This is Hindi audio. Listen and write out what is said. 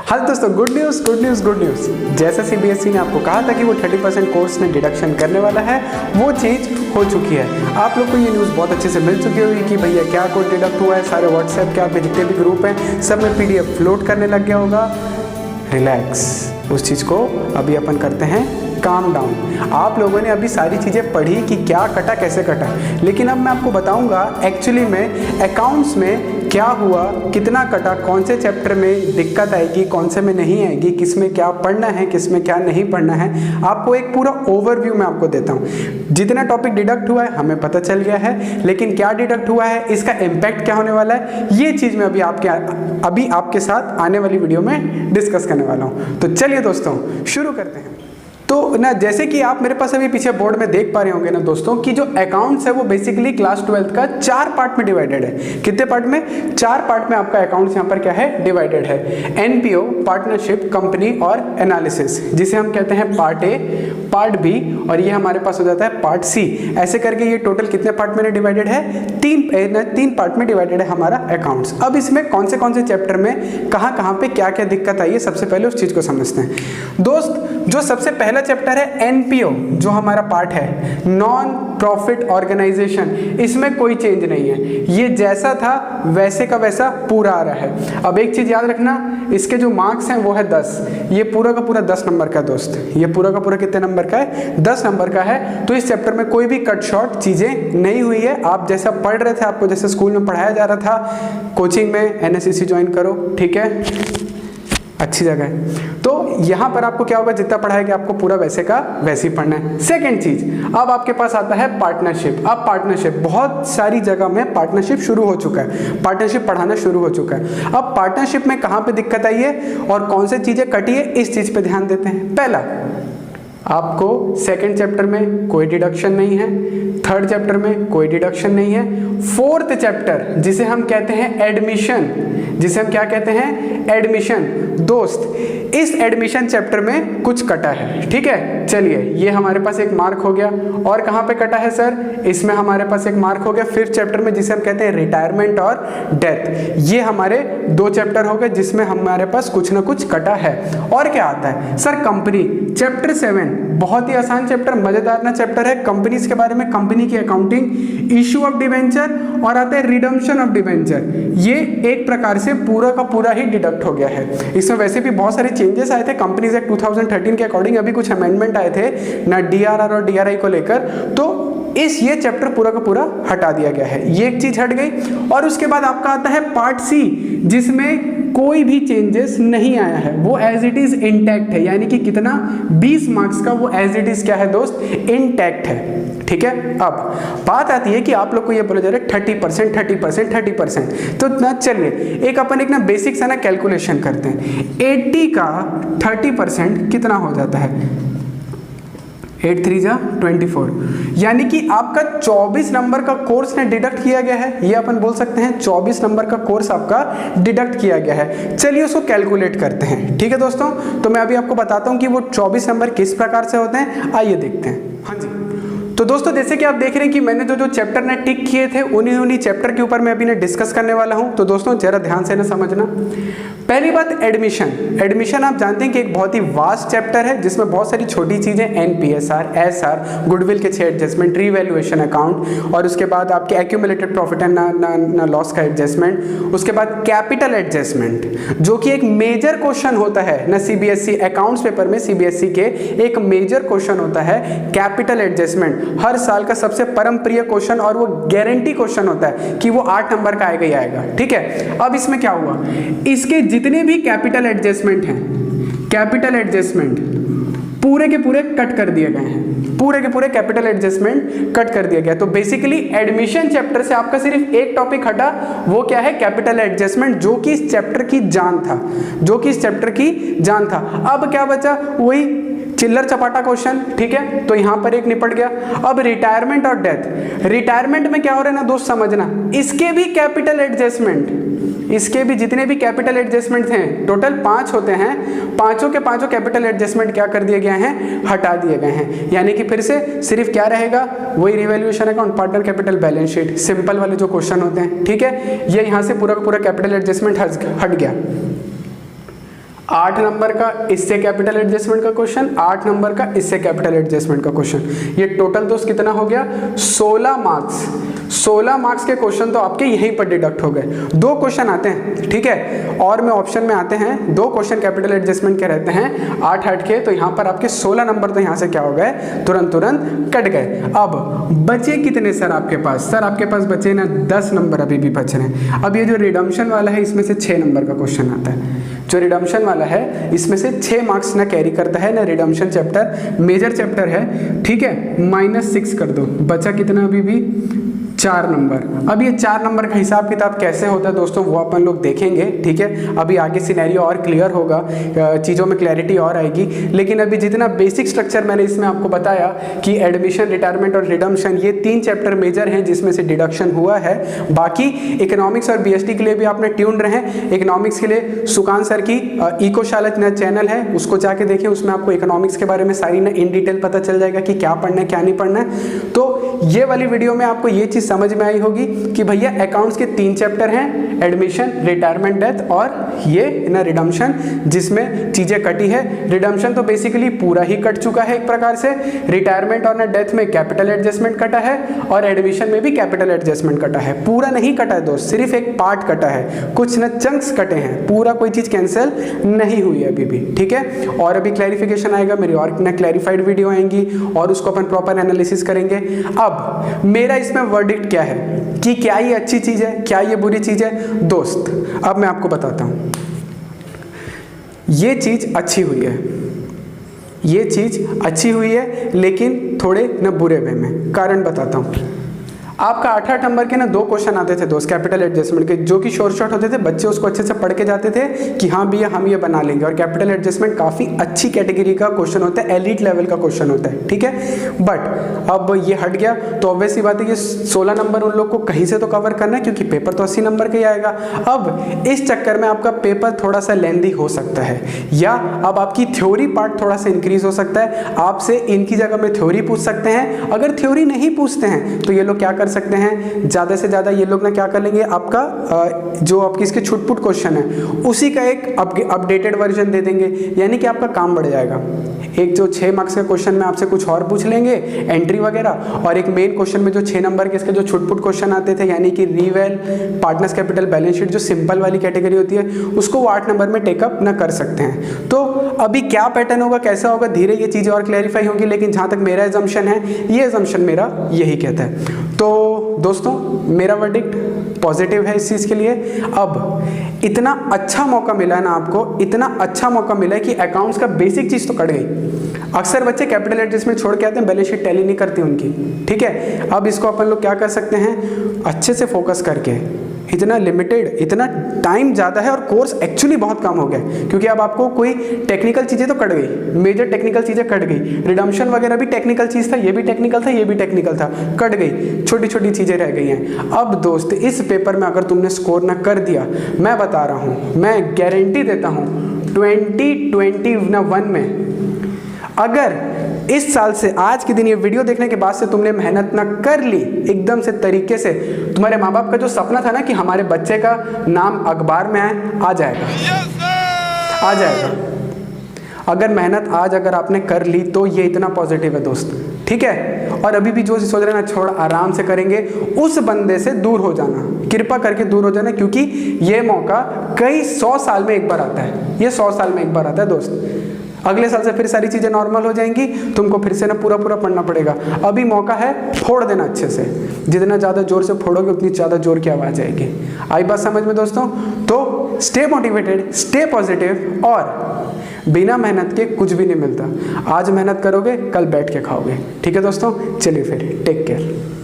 हाँ दोस्तों, good news good news good news. जैसा सीबीएसई ने आपको कहा था कि वो 30% कोर्स में डिडक्शन करने वाला है, वो चीज़ हो चुकी है। आप लोग को ये न्यूज़ बहुत अच्छे से मिल चुकी होगी कि भैया क्या कोड डिडक्ट हुआ है। सारे व्हाट्सएप के आपके जितने भी ग्रुप हैं सब में PDF फ्लोट करने लग गया होगा। रिलैक्स, उस चीज़ को अभी अपन करते हैं काम डाउन। आप लोगों ने अभी सारी चीज़ें पढ़ी कि क्या कटा कैसे कटा, लेकिन अब मैं आपको बताऊंगा एक्चुअली में अकाउंट्स में क्या हुआ, कितना कटा, कौन से चैप्टर में दिक्कत आएगी, कौन से में नहीं आएगी, किस में क्या पढ़ना है, किस में क्या नहीं पढ़ना है। आपको एक पूरा ओवरव्यू मैं आपको देता हूँ। जितना टॉपिक डिडक्ट हुआ है हमें पता चल गया है, लेकिन क्या डिडक्ट हुआ है, इसका इम्पैक्ट क्या होने वाला है, ये चीज़ मैं अभी आपके साथ आने वाली वीडियो में डिस्कस करने वाला हूँ। तो चलिए दोस्तों शुरू करते हैं। तो ना जैसे कि आप मेरे पास अभी पीछे बोर्ड में देख पा रहे होंगे ना दोस्तों कि जो अकाउंट्स है वो बेसिकली क्लास 12th का 4 पार्ट में डिवाइडेड है। कितने पार्ट में? 4 पार्ट में आपका अकाउंट्स यहाँ पर क्या है, डिवाइडेड है। एनपीओ, पार्टनरशिप, कंपनी और एनालिसिस, जिसे हम कहते हैं पार्ट ए, पार्ट बी और ये हमारे पास हो जाता है पार्ट सी। ऐसे करके ये टोटल कितने पार्ट में डिवाइडेड है? 3 पार्ट में डिवाइडेड है हमारा अकाउंट्स। अब इसमें कौन से चैप्टर में कहाँ पे क्या क्या दिक्कत आई है, सबसे पहले उस चीज को समझते हैं दोस्त। जो सबसे पहला चैप्टर है एनपीओ, जो हमारा पार्ट है नॉन प्रॉफिट ऑर्गेनाइजेशन, इसमें कोई चेंज नहीं है, ये जैसा था वैसे का वैसा पूरा आ रहा है। अब एक चीज याद रखना, इसके जो मार्क्स हैं वो है 10, ये पूरा का पूरा 10 नंबर का दोस्त, ये पूरा का पूरा कितने नंबर का है? 10 नंबर का है। तो इस चैप्टर में कोई भी कट शॉर्ट चीजें नहीं हुई है। आप जैसा पढ़ रहे थे, आपको जैसे स्कूल में पढ़ाया जा रहा था, कोचिंग में एनएससीसी ज्वाइन करो, ठीक है, अच्छी जगह है। तो यहां पर आपको क्या होगा, जितना पढ़ाएगा आपको पूरा वैसे का वैसे ही पढ़ना है। सेकंड चीज, अब आपके पास आता है पार्टनरशिप। अब पार्टनरशिप बहुत सारी जगह में पार्टनरशिप शुरू हो चुका है, पार्टनरशिप पढ़ाना शुरू हो चुका है। अब पार्टनरशिप में कहां पे दिक्कत आई है और कौन सी चीजें कटी है, इस चीज पे ध्यान देते हैं। पहला, आपको सेकंड चैप्टर में कोई डिडक्शन नहीं है, थर्ड चैप्टर में कोई डिडक्शन नहीं है, फोर्थ चैप्टर जिसे हम कहते हैं एडमिशन, जिसे हम क्या कहते हैं, एडमिशन। दोस्त, इस एडमिशन चैप्टर में कुछ कटा है, ठीक है। चलिए, ये हमारे पास एक मार्क हो गया। और कहाँ पे कटा है सर? इसमें हमारे पास एक मार्क हो गया फिफ्थ चैप्टर में, जिसे हम कहते हैं रिटायरमेंट और डेथ। ये हमारे 2 चैप्टर हो गए जिसमें हमारे पास कुछ ना कुछ कटा है। और क्या आता है सर? कंपनी, चैप्टर 7, बहुत ही आसान चैप्टर, मजेदार ना चैप्टर है। कंपनीज के बारे में, कंपनी की अकाउंटिंग, इशू ऑफ डिवेंचर और आता है रिडम्पशन ऑफ डिवेंचर। ये एक प्रकार से पूरा का पूरा ही डिडक्ट हो गया है। इसमें वैसे भी बहुत सारे चेंजेस आए थे कंपनीज एक्ट 2013 के अकॉर्डिंग, अभी कुछ अमेंडमेंट आए थे ना DRR और DRI को लेकर, तो ये चैप्टर पूरा का पूरा हटा दिया गया है। ये एक चीज हट गई। और उसके बाद आपका आता है पार्ट सी, जिसमें कोई भी चेंजेस नहीं आया है, वो एज इट इज इंटैक्ट है। यानी कि कितना, 20 मार्क्स का वो एज इट इज क्या है दोस्त, इंटैक्ट है, ठीक है। अब बात आती है कि आप लोग को ये बोला जा रहा है 30%। तो ना चलिए एक ना बेसिक सा ना कैलकुलेशन करते हैं। 80 का 30% कितना हो जाता है? 8 3 जा 24, यानी कि आपका 24 नंबर का कोर्स ने डिडक्ट किया गया है। ये अपन बोल सकते हैं 24 नंबर का कोर्स आपका डिडक्ट किया गया है। चलिए उसको कैलकुलेट करते हैं, ठीक है दोस्तों। तो मैं अभी आपको बताता हूं कि वो 24 नंबर किस प्रकार से होते हैं, आइए देखते हैं। हाँ जी, तो दोस्तों जैसे कि आप देख रहे हैं कि मैंने जो चैप्टर ने टिक किए थे उन्हीं चैप्टर के ऊपर मैं अभी डिस्कस करने वाला हूं। तो दोस्तों जरा ध्यान से ना समझना। पहली बात, एडमिशन आप जानते हैं कि एक बहुत ही वास्ट चैप्टर है जिसमें बहुत सारी छोटी चीजें, NPSR, SR, गुडविल के 6 एडजस्टमेंट, रीवैल्यूएशन अकाउंट, और उसके बाद आपके एक्यूमुलेटेड प्रॉफिट एंड ना लॉस का एडजस्टमेंट, उसके बाद कैपिटल एडजस्टमेंट, जो कि एक मेजर क्वेश्चन होता है ना CBSE अकाउंट्स पेपर में। CBSE के एक मेजर क्वेश्चन होता है कैपिटल एडजस्टमेंट, हर साल का सबसे परम प्रिय क्वेश्चन, और वो गारंटी क्वेश्चन होता है कि वो 8 नंबर का आएगा ही आएगा, ठीक है। अब इसमें क्या हुआ, इसके जितने भी कैपिटल एडजस्टमेंट हैं, कैपिटल एडजस्टमेंट पूरे के पूरे कट कर दिए गए हैं, पूरे के पूरे कैपिटल एडजस्टमेंट कट कर दिया गया। तो बेसिकली एडमिशन चैप्टर से आपका सिर्फ एक टॉपिक हटा, वो क्या है, कैपिटल एडजस्टमेंट, जो कि इस चैप्टर की जान था, अब क्या बचा, वही चिल्लर चपाटा क्वेश्चन, ठीक है। तो यहां पर एक निपट गया। अब रिटायरमेंट और डेथ, रिटायरमेंट में क्या हो रहा है ना दोस्त, समझना, इसके भी कैपिटल एडजस्टमेंट, इसके भी जितने भी कैपिटल एडजस्टमेंट हैं, टोटल 5 होते हैं, पांचों के पांचों कैपिटल एडजस्टमेंट क्या कर दिए गए हैं, हटा दिए गए हैं। यानी कि फिर से सिर्फ क्या रहेगा, वही revaluation account, partner capital, balance sheet, simple वाले जो क्वेश्चन होते हैं, ठीक है। ये यहां से पूरा का पूरा कैपिटल एडजस्टमेंट हट गया। 8 नंबर का इससे कैपिटल एडजस्टमेंट का क्वेश्चन, 8 नंबर का इससे कैपिटल एडजस्टमेंट का क्वेश्चन। ये टोटल दोस्त कितना हो गया? 16 मार्क्स। 16 मार्क्स के क्वेश्चन तो आपके यहीं पर डिडक्ट हो गए। 2 क्वेश्चन आते हैं, ठीक है, और में ऑप्शन में आते हैं 2 क्वेश्चन कैपिटल एडजस्टमेंट के रहते हैं 8 के, तो यहाँ पर आपके 16 नंबर तो यहाँ से क्या हो गए? तुरंत कट गए। अब बचे कितने सर आपके पास? सर आपके पास बचे ना 10 नंबर अभी भी बच रहे हैं। अब ये जो रिडम्पशन वाला है इसमें से 6 नंबर का क्वेश्चन आता है। जो रिडम्पशन वाला है इसमें से 6 मार्क्स ना कैरी करता है ना रिडम्पशन चैप्टर मेजर चैप्टर है, ठीक है, -6 कर दो, बचा कितना अभी भी? 4 नंबर। अब ये 4 नंबर का हिसाब किताब कैसे होता है दोस्तों वो अपन लोग देखेंगे, ठीक है। अभी आगे सिनेरियो और क्लियर होगा, चीज़ों में क्लैरिटी और आएगी, लेकिन अभी जितना बेसिक स्ट्रक्चर मैंने इसमें आपको बताया कि एडमिशन, रिटायरमेंट और रिडम्पशन ये 3 चैप्टर मेजर हैं जिसमें से डिडक्शन हुआ है। बाकी इकोनॉमिक्स और बीएसटी के लिए भी आपने ट्यून रहे। इकोनॉमिक्स के लिए सुकान सर की इको शाला चैनल है, उसको जाके देखें, उसमें आपको इकोनॉमिक्स के बारे में सारी ना इन डिटेल पता चल जाएगा कि क्या पढ़ना है क्या नहीं पढ़ना है। तो ये वाली वीडियो में आपको ये चीज़ समझ में आई होगी कि भैया अकाउंट्स के 3 चैप्टर हैं, एडमिशन, रिटायरमेंट, डेथ और ये ना रिडम्पशन, जिसमें चीजें कटी है। रिडम्पशन तो बेसिकली पूरा ही कट चुका है एक प्रकार से, रिटायरमेंट और ना डेथ में कैपिटल एडजस्टमेंट कटा है और एडमिशन में भी कैपिटल एडजस्टमेंट कटा है। पूरा नहीं कटा है दोस्त, सिर्फ एक पार्ट कटा है, कुछ ना चंक्स कटे हैं, पूरा कोई चीज कैंसिल नहीं हुई है अभी भी, ठीक है। और अभी क्लैरिफिकेशन आएगा, मेरी और ना क्लैरिफाइड वीडियो आएंगी और उसको अपन प्रॉपर एनालिसिस करेंगे। अब मेरा इसमें वर्डिक्ट क्या है कि क्या ये अच्छी चीज है, क्या ये बुरी चीज है? दोस्त अब मैं आपको बताता हूं, ये चीज अच्छी हुई है, ये चीज अच्छी हुई है, लेकिन थोड़े न बुरे वे में। कारण बताता हूं। आपका 8 नंबर के ना 2 क्वेश्चन आते थे दोस्त कैपिटल एडजस्टमेंट के, जो कि शॉर्ट होते थे, बच्चे उसको अच्छे से पढ़ के जाते थे कि हाँ भैया हम ये बना लेंगे। और कैपिटल एडजस्टमेंट काफ़ी अच्छी कैटेगरी का क्वेश्चन होता है, एलीट लेवल का क्वेश्चन होता है, ठीक है। बट अब ये हट गया तो ऑब्वियस सी बात है ये 16 नंबर उन लोग को कहीं से तो कवर करना है, क्योंकि पेपर तो 80 नंबर का ही आएगा। अब इस चक्कर में आपका पेपर थोड़ा सा लेंदी हो सकता है, या अब आपकी थ्योरी पार्ट थोड़ा सा इंक्रीज हो सकता है। आपसे इनकी जगह में थ्योरी पूछ सकते हैं। अगर थ्योरी नहीं पूछते हैं तो ये लोग क्या कर सकते हैं, ज्यादा से ज्यादा ये लोग ना क्या कर लेंगे, आपका जो आपकी इसके छुटपुट क्वेश्चन है उसी का एक अपडेटेड वर्जन दे देंगे, यानी कि आपका काम बढ़ जाएगा। एक जो 6 मार्क्स का क्वेश्चन में आपसे कुछ और पूछ लेंगे एंट्री वगैरह, और एक मेन क्वेश्चन में जो 6 नंबर के इसके जो छुटपुट क्वेश्चन आते थे, यानी कि reveal, partners capital, balance sheet, जो सिंपल वाली कैटेगरी होती है, उसको वो 8 नंबर में टेकअप ना कर सकते हैं। तो अभी क्या पैटर्न होगा, कैसा होगा, धीरे ये चीजें और क्लैरिफाई होंगी, लेकिन जहां तक मेरा एजम्पशन है, ये एजम्पशन मेरा यही कहता है। तो दोस्तों मेरा वर्डिक्ट पॉजिटिव है इस चीज के लिए। अब इतना अच्छा मौका मिला है ना आपको, इतना अच्छा मौका मिला है कि अकाउंट्स का बेसिक चीज तो कट गई। अक्सर बच्चे कैपिटल एडजस्टमेंट छोड़ के आते हैं, बैलेंस शीट टैली नहीं करती उनकी, ठीक है। अब इसको अपन लोग क्या कर सकते हैं, अच्छे से फोकस करके, इतना लिमिटेड, इतना टाइम ज़्यादा है और कोर्स एक्चुअली बहुत कम हो गया, क्योंकि अब आपको कोई टेक्निकल चीज़ें तो कट गई, मेजर टेक्निकल चीज़ें कट गई, रिडम्पशन वगैरह भी टेक्निकल चीज़ था, ये भी टेक्निकल था, ये भी टेक्निकल था, कट गई, छोटी छोटी चीज़ें रह गई हैं। अब दोस्त इस पेपर में अगर तुमने स्कोर ना कर दिया, मैं बता रहा हूँ, मैं गारंटी देता हूँ 2021 में अगर इस साल से आज के दिन ये वीडियो देखने के बाद से तुमने मेहनत ना कर ली एकदम से तरीके से, तुम्हारे माँ बाप का जो सपना था ना कि हमारे बच्चे का नाम अखबार में आए, आ जाएगा, आ जाएगा। अगर मेहनत आज अगर आपने कर ली तो ये इतना पॉजिटिव है दोस्त, ठीक है। और अभी भी जो सोच रहे ना छोड़, आराम से करेंगे, उस बंदे से दूर हो जाना, कृपा करके दूर हो जाना, क्योंकि ये मौका कई 100 साल में एक बार आता है, ये 100 साल में एक बार आता है दोस्त। अगले साल से फिर सारी चीज़ें नॉर्मल हो जाएंगी, तुमको फिर से ना पूरा पूरा पढ़ना पड़ेगा। अभी मौका है, फोड़ देना अच्छे से, जितना ज़्यादा जोर से फोड़ोगे उतनी ज़्यादा जोर की आवाज़ आएगी। आई बात समझ में दोस्तों? तो स्टे मोटिवेटेड, स्टे पॉजिटिव, और बिना मेहनत के कुछ भी नहीं मिलता। आज मेहनत करोगे, कल बैठ के खाओगे, ठीक है दोस्तों। चलिए फिर, टेक केयर।